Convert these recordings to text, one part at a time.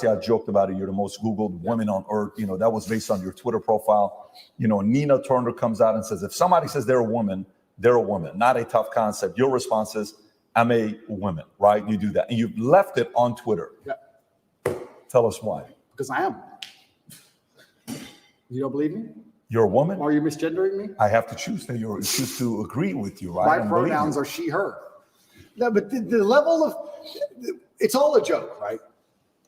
I joked about it. You're the most Googled woman on earth. You know, that was based on your Twitter profile. You know, Nina Turner comes out and says, if somebody says they're a woman, not a tough concept. Your response is, I'm a woman, right? You do that. And you've left it on Twitter. Yeah. Tell us why. Because I am. You don't believe me? You're a woman? Are you misgendering me? I have to choose to agree with you, right? My pronouns are she, her. No, but the level of, it's all a joke, right?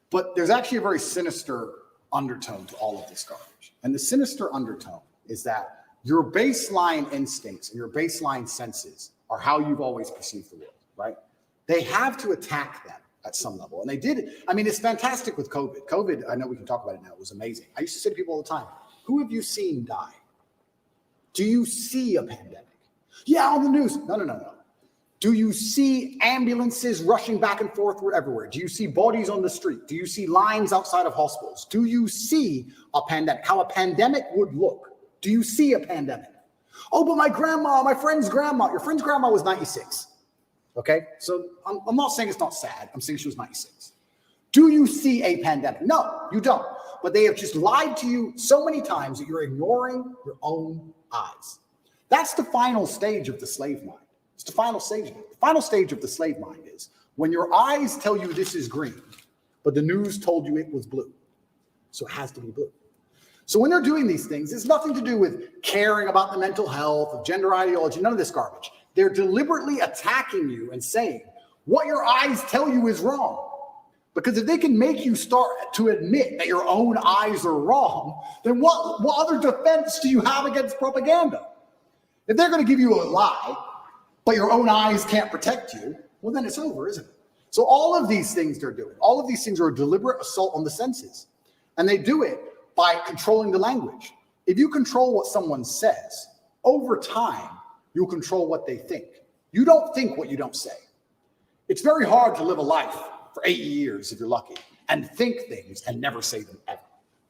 But there's actually a very sinister undertone to all of this garbage. And the sinister undertone is that your baseline instincts and your baseline senses are how you've always perceived the world, right? They have to attack them at some level. And they did. I mean, it's fantastic with COVID. COVID, I know we can talk about it now. It was amazing. I used to say to people all the time, who have you seen die? Do you see a pandemic? Yeah, on the news. No. Do you see ambulances rushing back and forth everywhere? Do you see bodies on the street? Do you see lines outside of hospitals? Do you see a pandemic? How a pandemic would look? Do you see a pandemic? Oh, but my friend's grandma, your friend's grandma was 96. Okay, so I'm not saying it's not sad. I'm saying she was 96. Do you see a pandemic? No, you don't. But they have just lied to you so many times that you're ignoring your own eyes. That's the final stage of the slave mind. It's the final stage of it. The final stage of the slave mind is when your eyes tell you this is green, but the news told you it was blue. So it has to be blue. So when they're doing these things, it's nothing to do with caring about the mental health, of gender ideology, none of this garbage. They're deliberately attacking you and saying what your eyes tell you is wrong. Because if they can make you start to admit that your own eyes are wrong, then what other defense do you have against propaganda? If they're going to give you a lie, but your own eyes can't protect you, well, then it's over, isn't it? So all of these things they're doing, all of these things are a deliberate assault on the senses. And they do it by controlling the language. If you control what someone says, over time, you'll control what they think. You don't think what you don't say. It's very hard to live a life for 8 years, if you're lucky, and think things and never say them ever.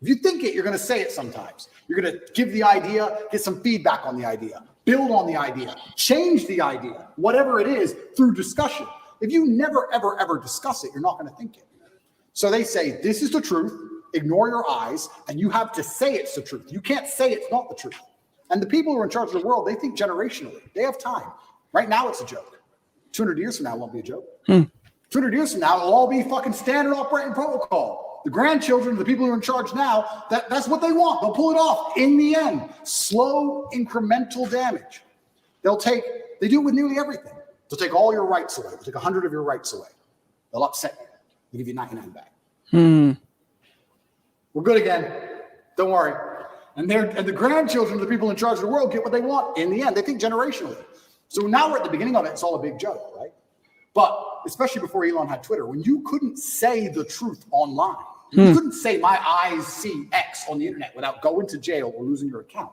If you think it, you're going to say it sometimes. You're going to give the idea, get some feedback on the idea, build on the idea, change the idea, whatever it is, through discussion. If you never, ever, ever discuss it, you're not going to think it. So they say, this is the truth, ignore your eyes, and you have to say it's the truth. You can't say it's not the truth. And the people who are in charge of the world, they think generationally. They have time. Right now, it's a joke. 200 years from now, it won't be a joke. 200 years from now, it'll all be fucking standard operating protocol. The grandchildren, the people who are in charge now, that's what they want. They'll pull it off in the end. Slow, incremental damage. They do it with nearly everything. They'll take all your rights away. They'll take 100 of your rights away. They'll upset you. They'll give you 99 back. We're good again. Don't worry. And the grandchildren of the people in charge of the world get what they want in the end. They think generationally. So now we're at the beginning of it. It's all a big joke, right? But especially before Elon had Twitter, when you couldn't say the truth online, you couldn't say my eyes see X on the internet without going to jail or losing your account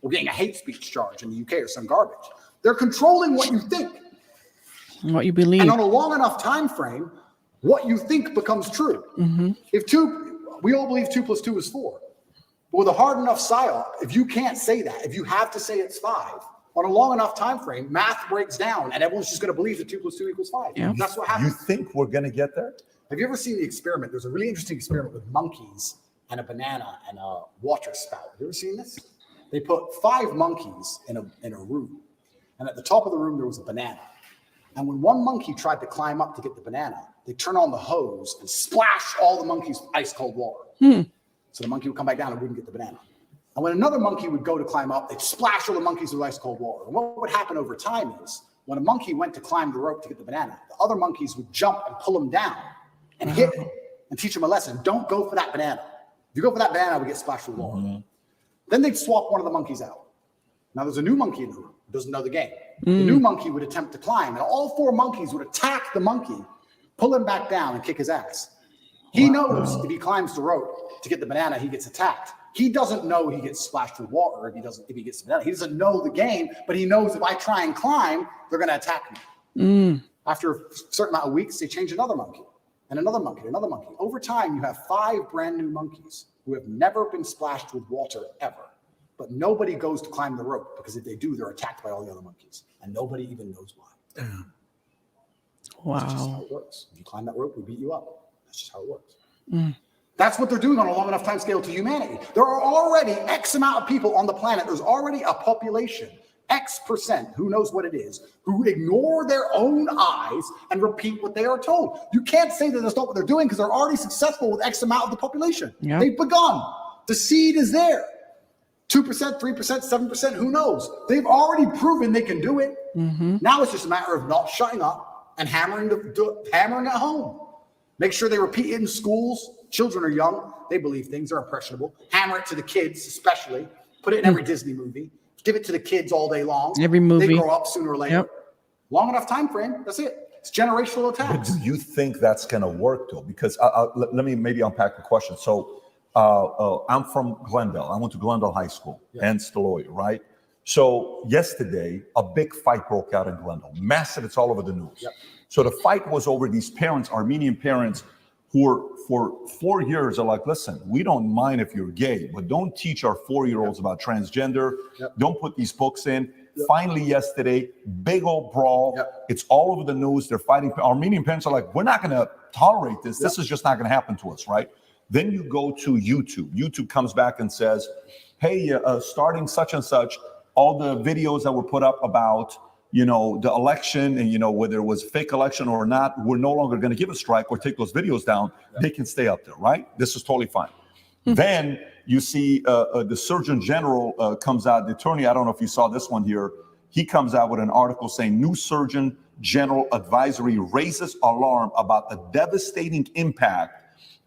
or getting a hate speech charge in the UK or some garbage. They're controlling what you think. What you believe. And on a long enough time frame, what you think becomes true. We all believe 2 + 2 is 4. But with a hard enough psyop, if you can't say that, if you have to say it's 5, on a long enough time frame, math breaks down and everyone's just going to believe that 2 + 2 = 5. Yeah. That's what happens. You think we're going to get there? Have you ever seen the experiment? There's a really interesting experiment with monkeys and a banana and a water spout. Have you ever seen this? They put 5 monkeys in a room. And at the top of the room, there was a banana. And when one monkey tried to climb up to get the banana, they turn on the hose and splash all the monkeys with ice cold water. So the monkey would come back down and wouldn't get the banana. And when another monkey would go to climb up, they'd splash all the monkeys with ice cold water. And what would happen over time is when a monkey went to climb the rope to get the banana, the other monkeys would jump and pull him down and hit him and teach him a lesson. Don't go for that banana. If you go for that banana, we get splashed with water. Then they'd swap one of the monkeys out. Now there's a new monkey in the room who doesn't know the game. The new monkey would attempt to climb, and all 4 monkeys would attack the monkey, pull him back down, and kick his ass. He knows if he climbs the rope to get the banana, he gets attacked. He doesn't know he gets splashed with water if he gets the banana. He doesn't know the game, but he knows if I try and climb, they're going to attack me. After a certain amount of weeks, they change another monkey, and another monkey, and another monkey. Over time, you have 5 brand new monkeys who have never been splashed with water ever. But nobody goes to climb the rope because if they do, they're attacked by all the other monkeys. And nobody even knows why. Wow. That's just how it works. If you climb that rope, we beat you up. That's just how it works. That's what they're doing on a long enough time scale to humanity. There are already X amount of people on the planet. There's already a population, X percent, who knows what it is, who ignore their own eyes and repeat what they are told. You can't say that that's not what they're doing because they're already successful with X amount of the population. Yep. They've begun. The seed is there. 2%, 3%, 7%, who knows? They've already proven they can do it. Now it's just a matter of not shutting up and hammering at home. Make sure they repeat it in schools. Children are young. They believe things are impressionable. Hammer it to the kids, especially. Put it in every Disney movie. Give it to the kids all day long. Every movie. They grow up sooner or later. Yep. Long enough time frame. That's it. It's generational But attacks. do you think that's going to work, though? Because let me maybe unpack the question. So I'm from Glendale. I went to Glendale High School, hence the lawyer, right? So yesterday, a big fight broke out in Glendale. Massive. It's all over the news. Yep. So the fight was over these parents, Armenian parents, who were for 4 years are like, listen, we don't mind if you're gay, but don't teach our 4-year-olds about transgender. Don't put these books in. Finally, yesterday, big old brawl. It's all over the news. They're fighting. Armenian parents are like, we're not going to tolerate this. This is just not going to happen to us, right? Then you go to YouTube. YouTube comes back and says, hey, starting such and such, all the videos that were put up about, the election and, whether it was a fake election or not, we're no longer going to give a strike or take those videos down. They can stay up there, right? This is totally fine. Then you see the Surgeon General comes out, the attorney, I don't know if you saw this one here, he comes out with an article saying new Surgeon General advisory raises alarm about the devastating impact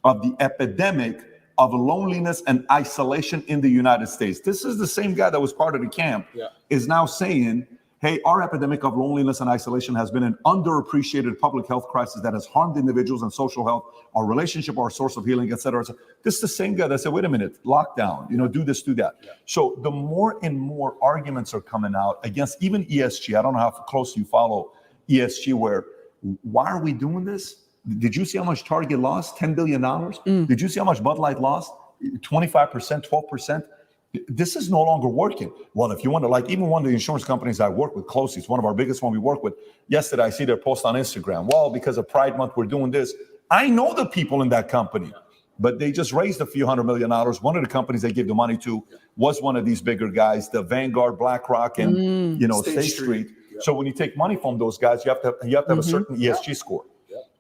of the epidemic of loneliness and isolation in the United States. This is the same guy that was part of the camp, is now saying, hey, our epidemic of loneliness and isolation has been an underappreciated public health crisis that has harmed individuals and social health, our relationship, our source of healing, et cetera. This is the same guy that said, wait a minute, lockdown, do this, do that. So the more and more arguments are coming out against even ESG. I don't know how close you follow ESG, where why are we doing this? Did you see how much Target lost? $10 billion? Did you see how much Bud Light lost? 25%, 12%? This is no longer working. Well, if you want to, even one of the insurance companies I work with closely, it's one of our biggest one we work with. Yesterday, I see their post on Instagram. Well, because of Pride Month, we're doing this. I know the people in that company, but they just raised a few $100 million. One of the companies they gave the money to was one of these bigger guys, the Vanguard, BlackRock, and State Street. So when you take money from those guys, you have to have a certain ESG score.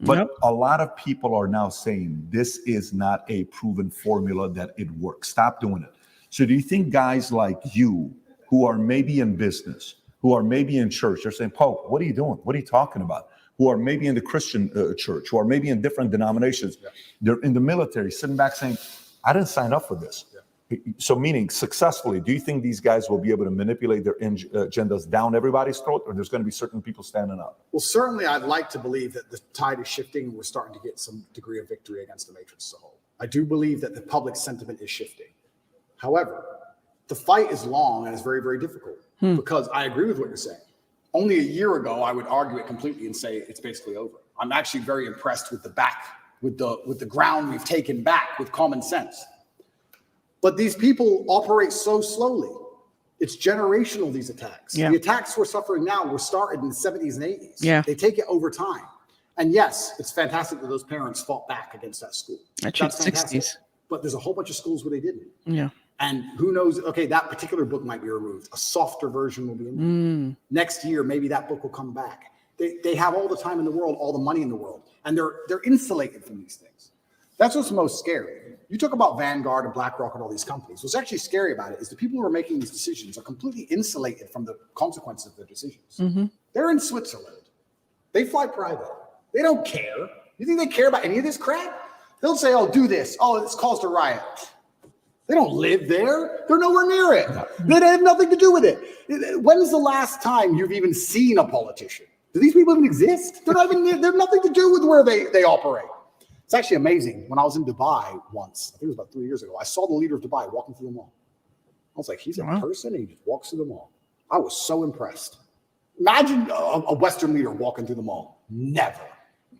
But a lot of people are now saying this is not a proven formula that it works. Stop doing it. So do you think guys like you, who are maybe in business, who are maybe in church, they're saying, Pope, what are you doing? What are you talking about? Who are maybe in the Christian church, who are maybe in different denominations, they're in the military, sitting back saying, I didn't sign up for this. So meaning successfully, do you think these guys will be able to manipulate their agendas down everybody's throat, or there's going to be certain people standing up? Well, certainly I'd like to believe that the tide is shifting and we're starting to get some degree of victory against the matrix as a whole. I do believe that the public sentiment is shifting. However, the fight is long and it's very, very difficult because I agree with what you're saying. Only a year ago, I would argue it completely and say it's basically over. I'm actually very impressed with the ground we've taken back with common sense. But these people operate so slowly. It's generational, these attacks. The attacks we're suffering now were started in the 70s and 80s. They take it over time. And yes, it's fantastic that those parents fought back against that school. That's fantastic. 60s. But there's a whole bunch of schools where they didn't. Yeah. And who knows, okay, that particular book might be removed. A softer version will be in there. Next year, maybe that book will come back. They have all the time in the world, all the money in the world, and they're insulated from these things. That's what's most scary. You talk about Vanguard and BlackRock and all these companies. What's actually scary about it is the people who are making these decisions are completely insulated from the consequences of their decisions. They're in Switzerland. They fly private. They don't care. You think they care about any of this crap? They'll say, oh, do this. Oh, it's caused a riot. They don't live there. They're nowhere near it. They have nothing to do with it. When's the last time you've even seen a politician? Do these people even exist? They're nothing to do with where they operate. It's actually amazing. When I was in Dubai once, I think it was about 3 years ago, I saw the leader of Dubai walking through the mall. I was like, he's a person and he just walks through the mall. I was so impressed. Imagine a Western leader walking through the mall. Never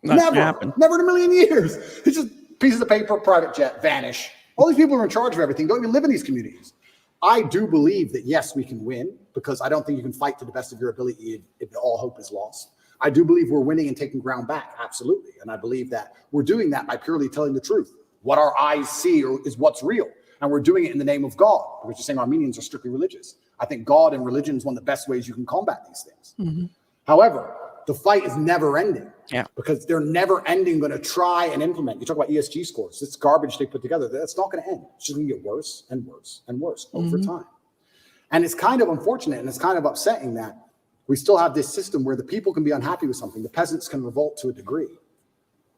in a million years. It's just pieces of paper, private jet, vanish. All these people who are in charge of everything don't even live in these communities. I do believe that, yes, we can win, because I don't think you can fight to the best of your ability if all hope is lost. I do believe we're winning and taking ground back, absolutely. And I believe that we're doing that by purely telling the truth. What our eyes see is what's real. And we're doing it in the name of God, because you're saying Armenians are strictly religious. I think God and religion is one of the best ways you can combat these things. However, the fight is never ending. Yeah. Because they're never ending going to try and implement. You talk about ESG scores. It's garbage they put together. That's not going to end. It's just going to get worse and worse and worse over time. And it's kind of unfortunate and it's kind of upsetting that we still have this system where the people can be unhappy with something. The peasants can revolt to a degree.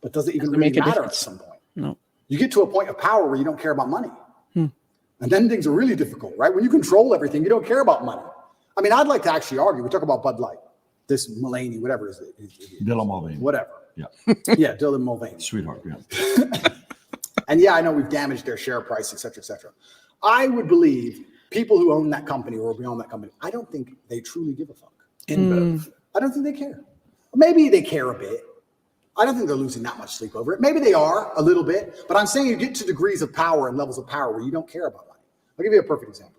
But does it even really matter at some point? No. You get to a point of power where you don't care about money. And then things are really difficult, right? When you control everything, you don't care about money. I mean, I'd like to actually argue. We talk about Bud Light, this Mulaney, whatever is it? Dylan Mulvaney. Whatever. Yeah. Yeah, Dylan Mulvaney. Sweetheart, yeah. And yeah, I know we've damaged their share price, et cetera, et cetera. I would believe people who own that company or beyond that company, I don't think they truly give a fuck. In both. I don't think they care. Maybe they care a bit. I don't think they're losing that much sleep over it. Maybe they are a little bit, but I'm saying you get to degrees of power and levels of power where you don't care about money. I'll give you a perfect example.